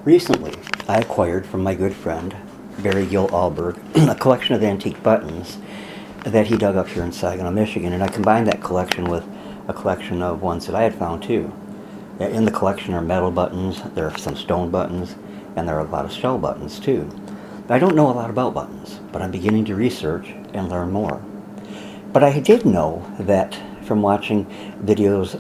Recently, I acquired from my good friend, Barry Gill Alberg, a collection of antique buttons that he dug up here in Saginaw, Michigan, and I combined that collection with a collection of ones that I had found too. In the collection are metal buttons, there are some stone buttons, and there are a lot of shell buttons too. I don't know a lot about buttons, but I'm beginning to research and learn more. But I did know that from watching videos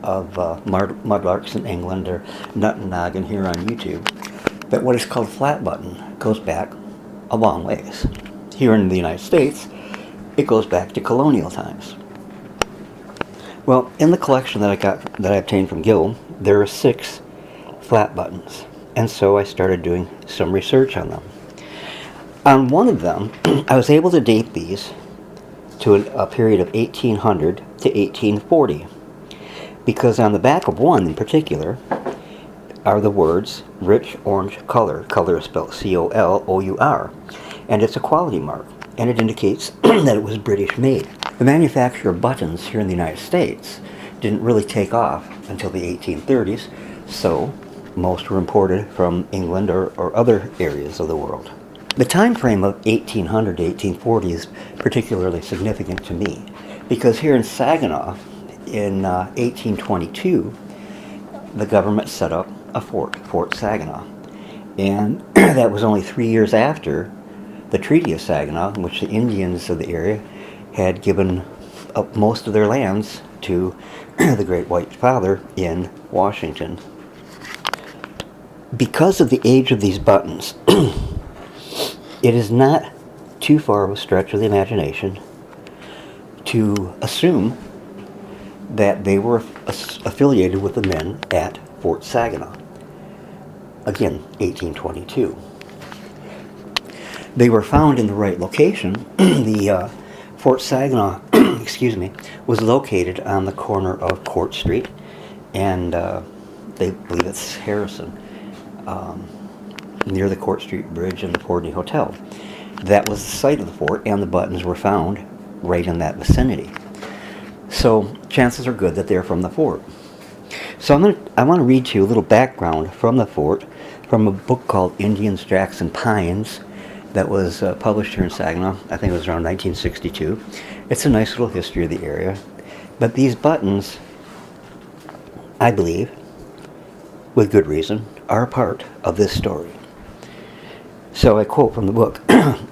of mudlarks in England or nut and noggin here on YouTube, that what is called flat button goes back a long ways. Here in the United States, it goes back to colonial times. Well, in the collection that I obtained from Gill, there are 6 flat buttons, and so I started doing some research on them. On one of them, I was able to date these to a period of 1800 to 1840, because on the back of one in particular are the words rich orange color. Color is spelled C-O-L-O-U-R, and it's a quality mark, and it indicates that it was British made. The manufacture of buttons here in the United States didn't really take off until the 1830s, so most were imported from England or other areas of the world. The time frame of 1800 to 1840 is particularly significant to me, because here in Saginaw, in 1822, the government set up a fort, Fort Saginaw, and that was only 3 years after the Treaty of Saginaw, in which the Indians of the area had given up most of their lands to the Great White Father in Washington. Because of the age of these buttons, it is not too far of a stretch of the imagination to assume that they were affiliated with the men at Fort Saginaw. Again, 1822. They were found in the right location. The Fort Saginaw, was located on the corner of Court Street and they believe it's Harrison, near the Court Street Bridge and the Pordney Hotel. That was the site of the fort, and the buttons were found right in that vicinity. So chances are good that they're from the fort. So I want to read to you a little background from the fort, from a book called Indians, Jacks, and Pines that was published here in Saginaw. I think it was around 1962. It's a nice little history of the area. But these buttons, I believe, with good reason, are a part of this story. So I quote from the book,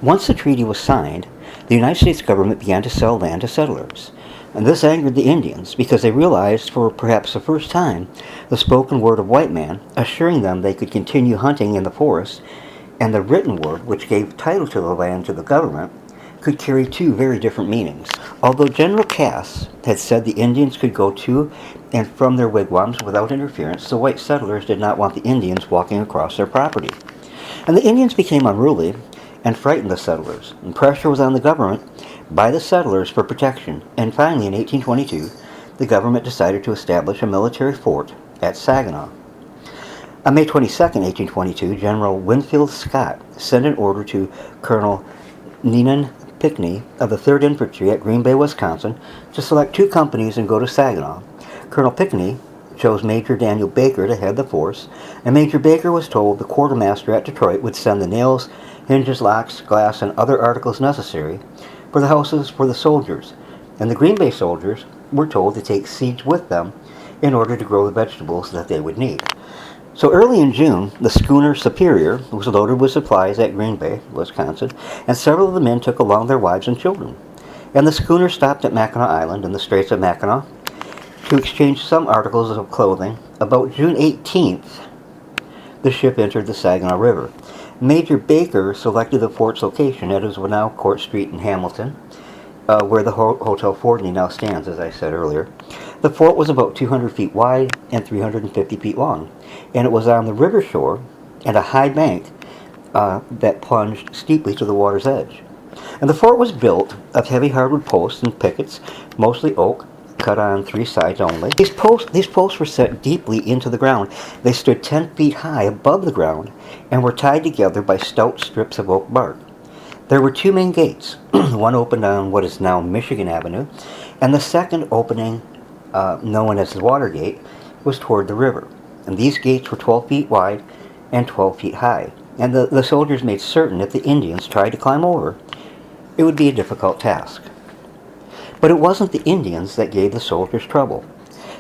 "Once the treaty was signed, the United States government began to sell land to settlers. And this angered the Indians because they realized for perhaps the first time the spoken word of white man assuring them they could continue hunting in the forest, and the written word which gave title to the land to the government could carry 2 very different meanings. Although General Cass had said the Indians could go to and from their wigwams without interference, the white settlers did not want the Indians walking across their property. And the Indians became unruly and frightened the settlers, and pressure was on the government by the settlers for protection, and finally in 1822 the government decided to establish a military fort at Saginaw. On May 22, 1822, General Winfield Scott sent an order to Colonel Neenan Pinckney of the 3rd Infantry at Green Bay, Wisconsin, to select 2 companies and go to Saginaw. Colonel Pinckney chose Major Daniel Baker to head the force, and Major Baker was told the quartermaster at Detroit would send the nails, hinges, locks, glass, and other articles necessary for the houses for the soldiers, and the Green Bay soldiers were told to take seeds with them in order to grow the vegetables that they would need. So early in June, the schooner Superior was loaded with supplies at Green Bay, Wisconsin, and several of the men took along their wives and children. And the schooner stopped at Mackinac Island in the Straits of Mackinac to exchange some articles of clothing. About June 18th, the ship entered the Saginaw River. Major Baker selected the fort's location. It is now Court Street in Hamilton, where the Hotel Pordney now stands, as I said earlier. The fort was about 200 feet wide and 350 feet long, and it was on the river shore and a high bank that plunged steeply to the water's edge. And the fort was built of heavy hardwood posts and pickets, mostly oak, cut on 3 sides only. These posts were set deeply into the ground. They stood 10 feet high above the ground and were tied together by stout strips of oak bark. There were 2 main gates. One opened on what is now Michigan Avenue, and the second opening, known as the Water Gate, was toward the river. And these gates were 12 feet wide and 12 feet high. And the soldiers made certain if the Indians tried to climb over, it would be a difficult task. But it wasn't the Indians that gave the soldiers trouble.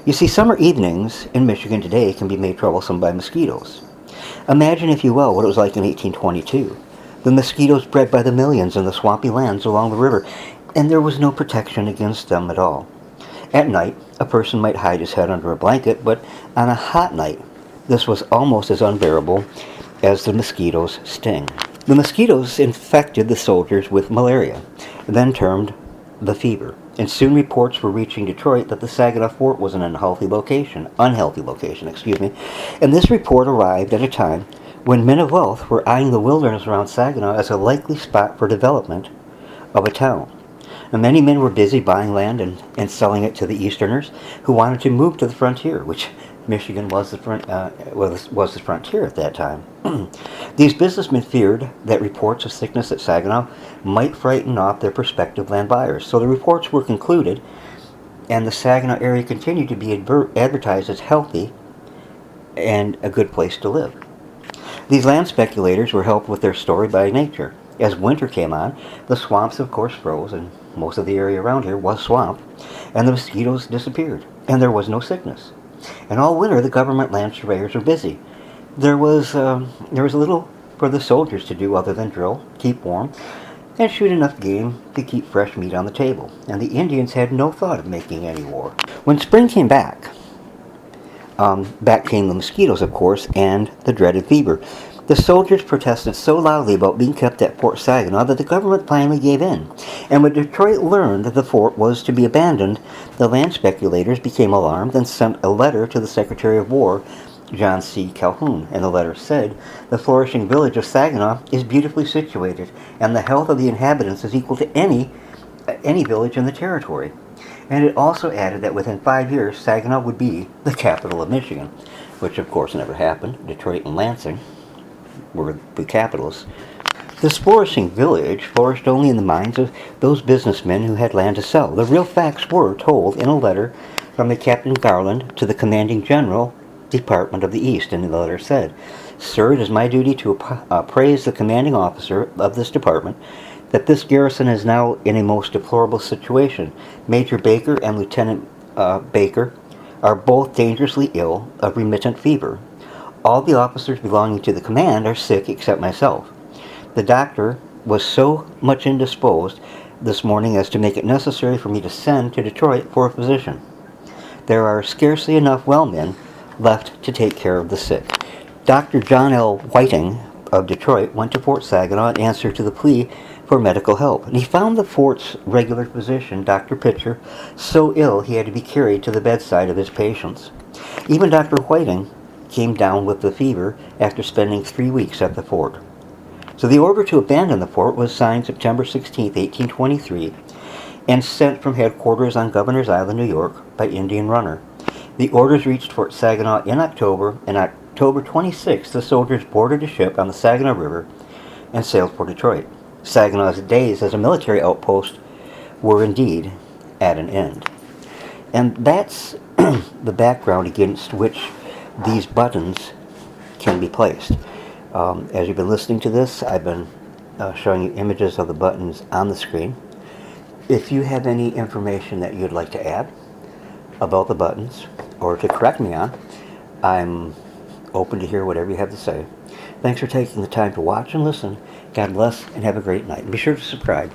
You see, summer evenings in Michigan today can be made troublesome by mosquitoes. Imagine, if you will, what it was like in 1822. The mosquitoes bred by the millions in the swampy lands along the river, and there was no protection against them at all. At night, a person might hide his head under a blanket, but on a hot night, this was almost as unbearable as the mosquitoes' sting. The mosquitoes infected the soldiers with malaria, then termed the fever, and soon reports were reaching Detroit that the Saginaw Fort was an unhealthy location, and this report arrived at a time when men of wealth were eyeing the wilderness around Saginaw as a likely spot for development of a town. And many men were busy buying land and selling it to the Easterners who wanted to move to the frontier, which Michigan was the frontier at that time. These businessmen feared that reports of sickness at Saginaw might frighten off their prospective land buyers. So the reports were concluded, and the Saginaw area continued to be advertised as healthy and a good place to live. These land speculators were helped with their story by nature. As winter came on, the swamps of course froze, and most of the area around here was swamp, and the mosquitoes disappeared, and there was no sickness. And all winter, the government land surveyors were busy. There was little for the soldiers to do other than drill, keep warm, and shoot enough game to keep fresh meat on the table. And the Indians had no thought of making any war. When spring came back, back came the mosquitoes, of course, and the dreaded fever. The soldiers protested so loudly about being kept at Fort Saginaw that the government finally gave in. And when Detroit learned that the fort was to be abandoned, the land speculators became alarmed and sent a letter to the Secretary of War, John C. Calhoun. And the letter said, "The flourishing village of Saginaw is beautifully situated, and the health of the inhabitants is equal to any village in the territory." And it also added that within 5 years, Saginaw would be the capital of Michigan, which of course never happened. Detroit and Lansing were the capitals. This flourishing village flourished only in the minds of those businessmen who had land to sell. The real facts were told in a letter from the Captain Garland to the Commanding General, Department of the East, and the letter said, "Sir, it is my duty to appraise the commanding officer of this department that this garrison is now in a most deplorable situation. Major Baker and Lieutenant Baker are both dangerously ill of remittent fever. All the officers belonging to the command are sick except myself. The doctor was so much indisposed this morning as to make it necessary for me to send to Detroit for a physician. There are scarcely enough well men left to take care of the sick." Dr. John L. Whiting of Detroit went to Fort Saginaw in answer to the plea for medical help. And he found the fort's regular physician, Dr. Pitcher, so ill he had to be carried to the bedside of his patients. Even Dr. Whiting came down with the fever after spending 3 weeks at the fort. So the order to abandon the fort was signed September 16, 1823, and sent from headquarters on Governor's Island, New York, by Indian Runner. The orders reached Fort Saginaw in October, and October 26, the soldiers boarded a ship on the Saginaw River and sailed for Detroit. Saginaw's days as a military outpost were indeed at an end. And that's the background against which these buttons can be placed. As you've been listening to this, I've been showing you images of the buttons on the screen. If you have any information that you'd like to add about the buttons or to correct me on, I'm open to hear whatever you have to say. Thanks for taking the time to watch and listen. God bless and have a great night. And be sure to subscribe.